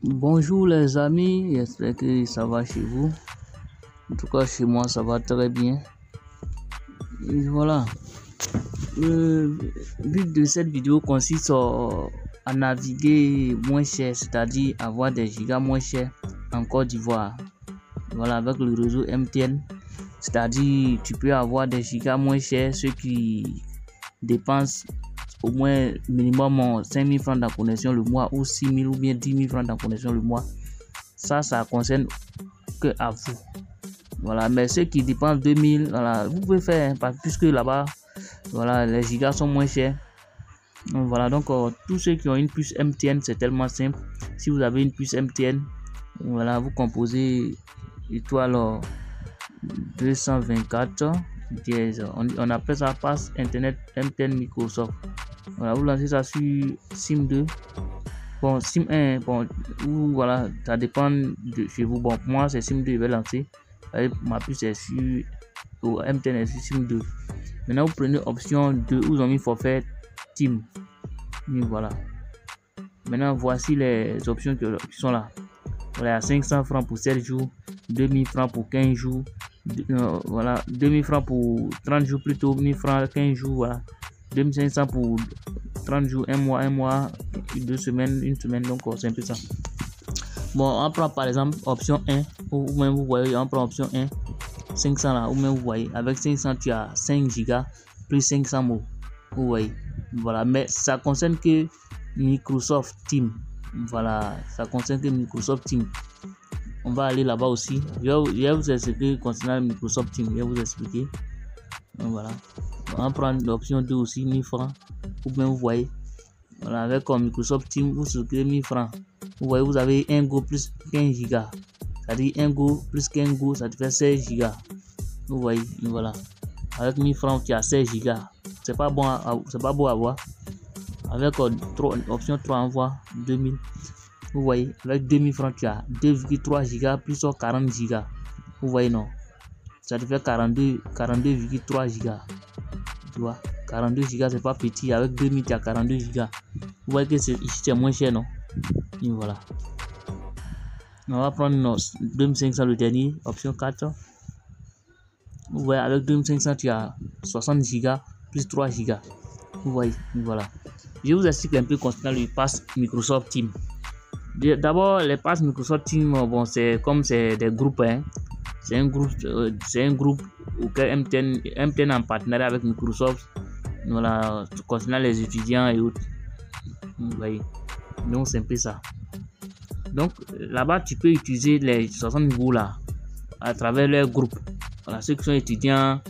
Bonjour les amis, j'espère que ça va chez vous. En tout cas, chez moi, ça va très bien. Et voilà. Le but de cette vidéo consiste à naviguer moins cher, c'est-à-dire avoir des gigas moins chers en Côte d'Ivoire. Voilà, avec le réseau MTN. C'est-à-dire, tu peux avoir des gigas moins chers, ceux qui dépensent au moins minimum 5 000 francs de connexion le mois ou 6 000 ou bien 10 000 francs de connexion le mois. Ça concerne que à vous. Voilà, mais ceux qui dépensent 2 000, voilà, vous pouvez faire, puisque là-bas, voilà, les gigas sont moins chers. Donc, voilà, donc tous ceux qui ont une puce MTN, c'est tellement simple. Si vous avez une puce MTN, voilà, vous composez étoile 224 dièse. On appelle ça passe Internet MTN Microsoft. Voilà, vous lancez ça sur SIM2. Bon, SIM1, bon, voilà, ça dépend de chez vous. Bon, pour moi, c'est SIM2, je vais lancer. Ma puce est sur MTN est sur SIM2. Maintenant, vous prenez option 2, vous avez mis forfait Team. Et voilà. Maintenant, voici les options qui sont là. Voilà, 500 francs pour 7 jours, 2000 francs pour 15 jours. Voilà, 2000 francs pour 30 jours plutôt, 1000 francs 15 jours, voilà. 2500 pour 30 jours, un mois, 2 semaines, une semaine, donc c'est un peu ça. Bon, on prend par exemple option 1, ou même vous voyez, on prend option 1, 500 là, ou même vous voyez, avec 500 tu as 5 gigas plus 500 mots, vous voyez, voilà, mais ça concerne que Microsoft Teams, voilà, ça concerne que Microsoft Teams. On va aller là-bas aussi. Je vais vous expliquer concernant Microsoft Teams. Je vais vous expliquer. Donc, voilà. On prend l'option 2 aussi, 1000 francs. Ou bien vous voyez. Voilà, avec Microsoft Teams, vous souscrivez 1000 francs. Vous voyez, vous avez 1 go plus 15 gigas. C'est-à-dire 1 go plus 15 go, ça te fait 16 gigas. Vous voyez, voilà. Avec 1000 francs, tu as 16 gigas. C'est pas bon, c'est pas beau à voir. Avec option 3, on voit 2000. Vous voyez, avec 2000 francs, tu as 2,3 gigas plus 40 gigas. Vous voyez, non? Ça te fait 42,3 gigas. Tu vois, 42 gigas, c'est pas petit. Avec 2000, tu as 42 gigas. Vous voyez que ici, c'est moins cher, non? Et voilà. On va prendre 2500, le dernier, option 4. Vous voyez, avec 2500, tu as 60 gigas plus 3 gigas. Vous voyez, voilà. Je vous explique un peu concernant le pass Microsoft Teams. D'abord, les passes Microsoft Teams, bon, c'est comme c'est des groupes, hein. C'est un groupe auquel MTN en partenariat avec Microsoft, voilà, concernant les étudiants et autres. Vous voyez. Donc c'est un peu ça. Donc là-bas, tu peux utiliser les 60 go là à travers leur groupe. Voilà, ceux qui sont étudiants,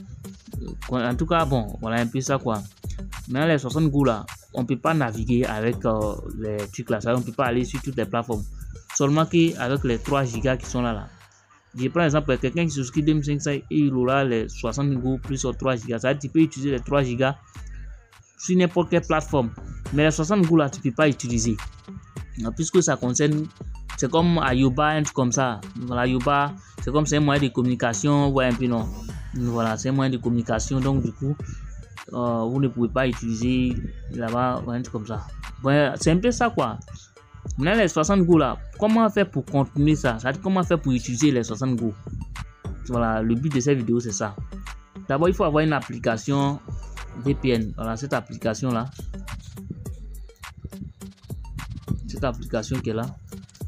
en tout cas, bon, voilà un peu ça quoi. Maintenant les 60 go là, on peut pas naviguer avec les trucs là, ça, on peut pas aller sur toutes les plateformes. Seulement qu'avec les 3 gigas qui sont là. Je prends exemple quelqu'un qui souscrit 2500 et il aura les 60 go plus 3 gigas. Ça, tu peux utiliser les 3 gigas sur n'importe quelle plateforme. Mais les 60 go là, tu peux pas utiliser. Puisque ça concerne, c'est comme Ayoba, un truc comme ça. Voilà, Ayoba, c'est comme c'est un moyen de communication, ouais, un peu non. Voilà, c'est un moyen de communication, donc du coup, vous ne pouvez pas utiliser là-bas, un truc comme ça. Ouais, c'est un peu ça quoi. Maintenant les 60 go là, comment faire pour continuer ça? C'est-à-dire comment faire pour utiliser les 60 go? Voilà, le but de cette vidéo c'est ça. D'abord il faut avoir une application VPN. Voilà, cette application là. Cette application qui est là.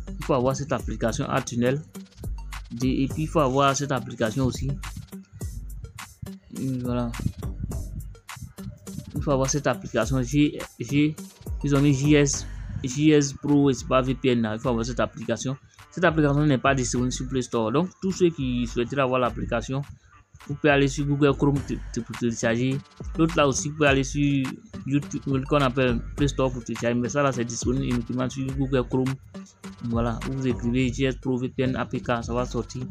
Il faut avoir cette application à tunnel. Et puis il faut avoir cette application aussi. Voilà. Il faut avoir cette application. Ils ont mis JS Pro et c'est pas VPN là. Il faut avoir cette application. Cette application n'est pas disponible sur Play Store. Donc tous ceux qui souhaiteraient avoir l'application, vous pouvez aller sur Google Chrome pour télécharger. L'autre là aussi, vous pouvez aller sur YouTube, qu'on appelle Play Store pour télécharger. Mais ça là, c'est disponible uniquement sur Google Chrome. Voilà, vous écrivez JS Pro VPN APK, ça va sortir.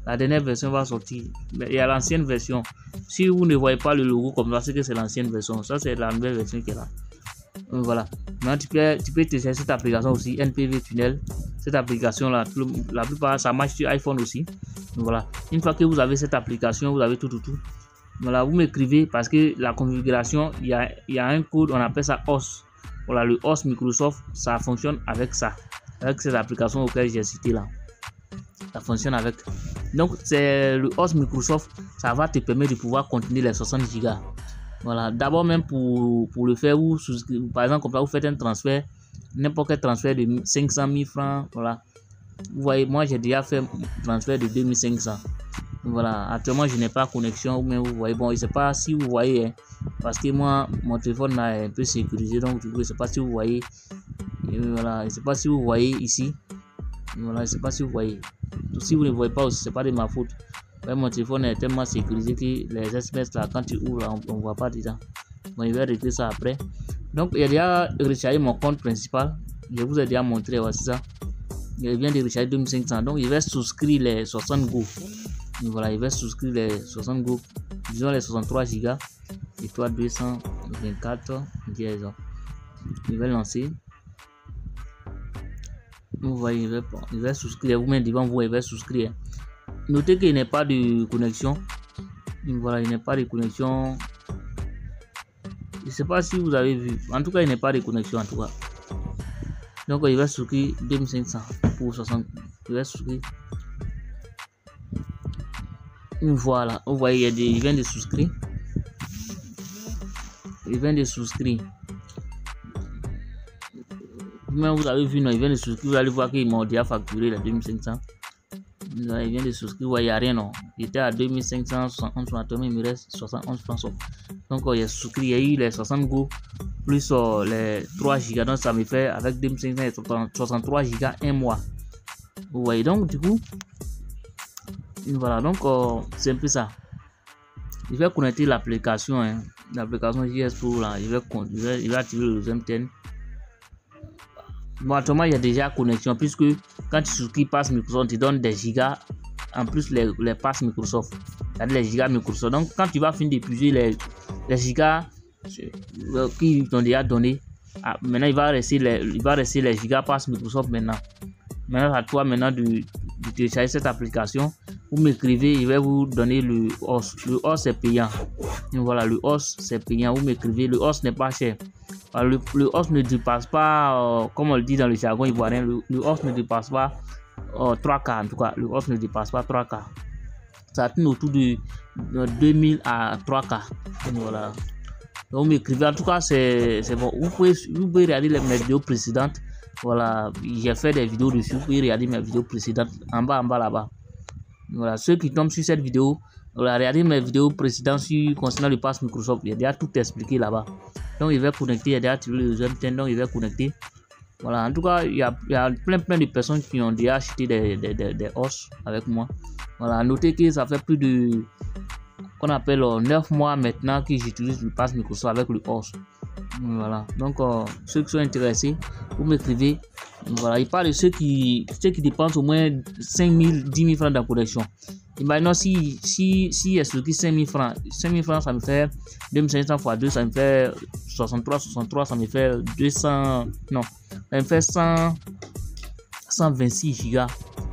La dernière version va sortir. Mais il y a l'ancienne version. Si vous ne voyez pas le logo comme ça, c'est que c'est l'ancienne version. Ça, c'est la nouvelle version qui est là. Voilà. Maintenant, tu peux télécharger cette application aussi, NPV Tunnel. Cette application là, la plupart ça marche sur iPhone aussi. Voilà. Une fois que vous avez cette application, vous avez tout. Voilà, vous m'écrivez parce que la configuration, il y a un code, on appelle ça host. Voilà, le host Microsoft, ça fonctionne avec ça. avec ces applications auxquelles j'ai cité là. Ça fonctionne avec. Donc, c'est le host Microsoft, ça va te permettre de pouvoir continuer les 60 Go. Voilà, d'abord même pour le faire, par exemple, comme ça, vous faites un transfert, n'importe quel transfert de 500 000 francs, voilà. Vous voyez, moi j'ai déjà fait un transfert de 2500. Voilà, actuellement je n'ai pas connexion, mais vous voyez, bon, je ne sais pas si vous voyez, hein, parce que moi, mon téléphone là est un peu sécurisé, donc du coup, je ne sais pas si vous voyez. Et voilà, je ne sais pas si vous voyez ici. Voilà, je ne sais pas si vous voyez. Si vous ne voyez pas aussi, ce n'est pas de ma faute. Ouais, mon téléphone est tellement sécurisé que les SMS là, quand tu ouvres, on ne voit pas déjà. Bon, je vais régler ça après. Donc, il a déjà rechargé mon compte principal. Je vous ai déjà montré, voici ça. Il vient de recharger 2500. Donc, il va souscrire les 60 Go. Voilà, il va souscrire les 60 Go. Disons les 63 Go. Et toi, 224 liaisons. Il va lancer. Vous voyez, il va souscrire. Vous-même devant vous, il va souscrire. Notez qu'il n'y a pas de connexion. Voilà, il n'y a pas de connexion. Je ne sais pas si vous avez vu. En tout cas, il n'y a pas de connexion en tout cas. Donc, il va souscrire 2500 pour 60. Il va souscrire. Voilà, vous voyez, il vient de souscrire. Il vient de souscrire. Même vous avez vu, non, il vient de souscrire. Vous allez voir qu'il m'a déjà facturé les 2500. Il vient de souscrire. Vous voyez, il n'y a rien, non. Il était à 2571 francs. Il me reste 71 francs. Donc, il a souscrit. Il y a eu les 60 Go plus les 3 Go. Donc, ça me fait avec 2500 et 63 Go un mois. Vous voyez, donc, du coup, voilà. Donc, c'est un peu ça. Je vais connecter l'application. Hein, l'application JS Pro. Là. Il va activer le deuxième thème. Bon, actuellement, il y a déjà connexion puisque quand tu souscris Pass Microsoft, tu donnes des gigas en plus les Pass Microsoft, c'est-à-dire les gigas Microsoft. Donc, quand tu vas finir d'épuiser les gigas qui t'ont déjà donné, maintenant il va rester les gigas Pass Microsoft maintenant. Maintenant, à toi maintenant de télécharger cette application. Vous m'écrivez, il va vous donner le host. Le host est payant. Et voilà, le host c'est payant. Vous m'écrivez, le host n'est pas cher. Le host ne dépasse pas, comme on le dit dans le jargon ivoirien, le host ne dépasse pas 3K en tout cas. Le host ne dépasse pas 3K. Ça tourne autour de 2000 à 3K. Voilà. Donc, m'écrivez. En tout cas, c'est bon. Vous pouvez regarder mes vidéos précédentes. Voilà. J'ai fait des vidéos dessus. Vous pouvez regarder mes vidéos précédentes en bas là-bas. Voilà. Ceux qui tombent sur cette vidéo, voilà, regardez mes vidéos précédentes concernant le Pass Microsoft. Il y a déjà tout expliqué là-bas. Donc, il va connecter. Il y a déjà activé le deuxième thème. Donc, il va connecter. Voilà. En tout cas, il y a plein de personnes qui ont déjà acheté des hosts avec moi. Voilà. Notez que ça fait plus de qu'on appelle 9 mois maintenant que j'utilise le Pass Microsoft avec le host. Voilà. Donc, ceux qui sont intéressés, vous m'écrivez. Voilà. Il parle de ceux qui dépensent au moins 5 000, 10 000 francs de connexion. Imaginons si est ce qui 5 000 francs. 5 000 francs, ça me fait 2500 x 2, ça me fait 63, ça me fait 200. Non, ça me fait 126 Go.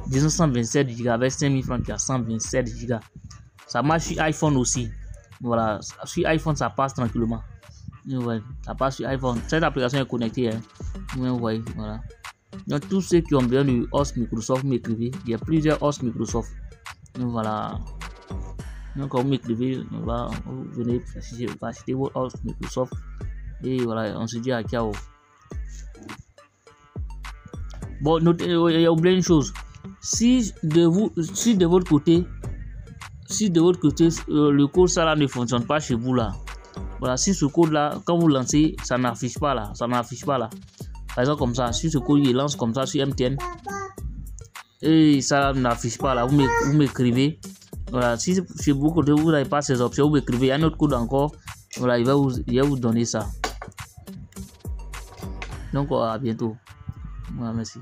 Disons 127 Go avec 5 000 francs qui a 127 Go. Ça marche sur iPhone aussi. Voilà, sur iPhone ça passe tranquillement. Ouais, ça passe sur iPhone. Cette application est connectée. Hein. Vous voyez, voilà. Donc tous ceux qui ont besoin du host Microsoft, m'écrivez. Il y a plusieurs hosts Microsoft. Voilà. Donc quand vous m'écrivez, vous venez acheter vos hosts Microsoft. Et voilà, on se dit à ciao. Bon, notez, il y a oublié une chose. Si de votre côté, le code ça là ne fonctionne pas chez vous là. Voilà, si ce code là, quand vous lancez, ça n'affiche pas là. Par exemple comme ça, si ce code il lance comme ça sur MTN et ça n'affiche pas là, vous m'écrivez. Voilà, si chez vous côté vous n'avez pas ces options, vous m'écrivez. Il y a un autre code encore. Voilà, il va vous donner ça. Donc à bientôt. Voilà, merci.